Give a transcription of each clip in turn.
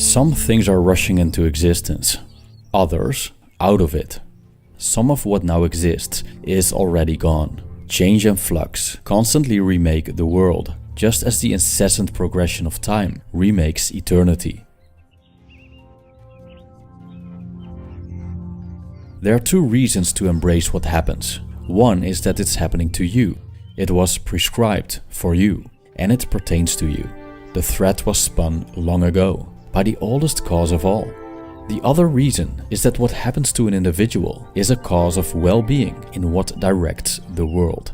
Some things are rushing into existence, others out of it. Some of what now exists is already gone. Change and flux constantly remake the world, just as the incessant progression of time remakes eternity. There are two reasons to embrace what happens. One is that it's happening to you. It was prescribed for you, and it pertains to you. The thread was spun long ago, by the oldest cause of all. The other reason is that what happens to an individual is a cause of well-being in what directs the world.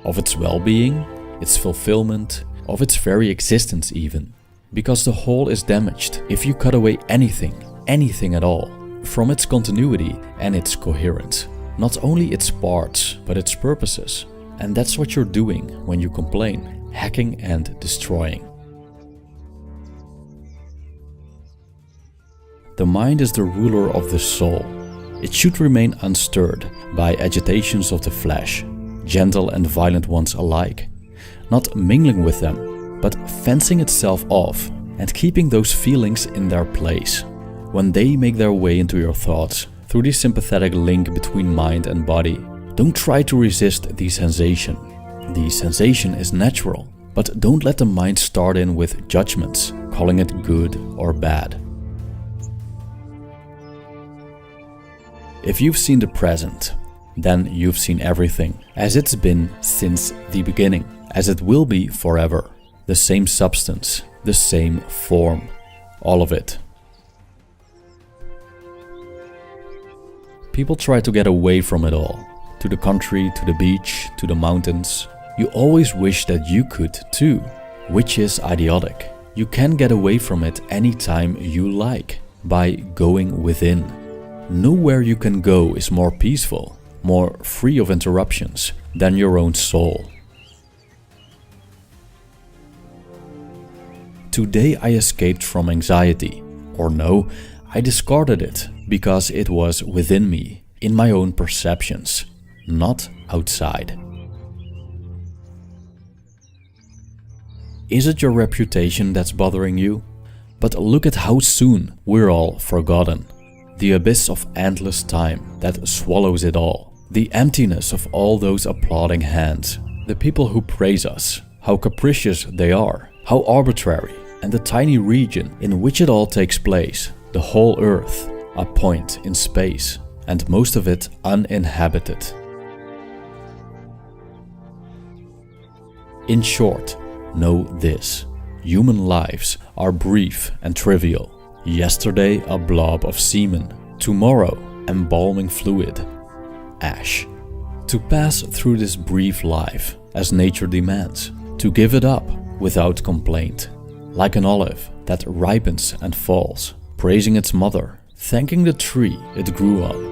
Of its well-being, its fulfillment, of its very existence even. Because the whole is damaged if you cut away anything at all, from its continuity and its coherence. Not only its parts, but its purposes. And that's what you're doing when you complain, hacking and destroying. The mind is the ruler of the soul. It should remain unstirred by agitations of the flesh, gentle and violent ones alike, not mingling with them, but fencing itself off and keeping those feelings in their place. When they make their way into your thoughts, through the sympathetic link between mind and body, don't try to resist the sensation. The sensation is natural, but don't let the mind start in with judgments, calling it good or bad. If you've seen the present, then you've seen everything, as it's been since the beginning, as it will be forever. The same substance, the same form, all of it. People try to get away from it all, to the country, to the beach, to the mountains. You always wish that you could too, which is idiotic. You can get away from it anytime you like, by going within. Nowhere you can go is more peaceful, more free of interruptions than your own soul. Today I escaped from anxiety, or no, I discarded it because it was within me, in my own perceptions, not outside. Is it your reputation that's bothering you? But look at how soon we're all forgotten. The abyss of endless time that swallows it all. The emptiness of all those applauding hands. The people who praise us. How capricious they are. How arbitrary. And the tiny region in which it all takes place. The whole earth. A point in space. And most of it uninhabited. In short, know this. Human lives are brief and trivial. Yesterday a blob of semen, tomorrow embalming fluid, ash. To pass through this brief life as nature demands, to give it up without complaint, like an olive that ripens and falls, praising its mother, thanking the tree it grew on.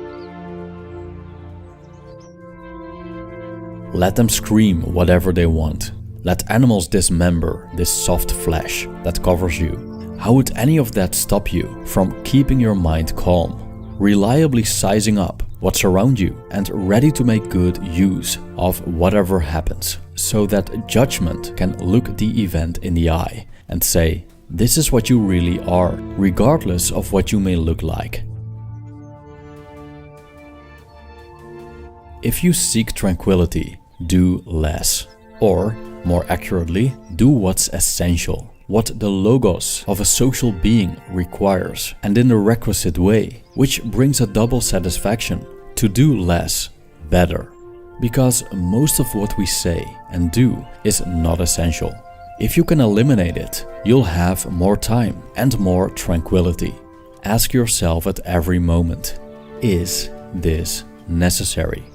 Let them scream whatever they want. Let animals dismember this soft flesh that covers you. How would any of that stop you from keeping your mind calm, reliably sizing up what's around you and ready to make good use of whatever happens, so that judgment can look the event in the eye and say, this is what you really are, regardless of what you may look like. If you seek tranquility, do less. Or, more accurately, do what's essential. What the logos of a social being requires, and in the requisite way, which brings a double satisfaction. To do less, better. Because most of what we say and do is not essential. If you can eliminate it, you'll have more time and more tranquility. Ask yourself at every moment, is this necessary?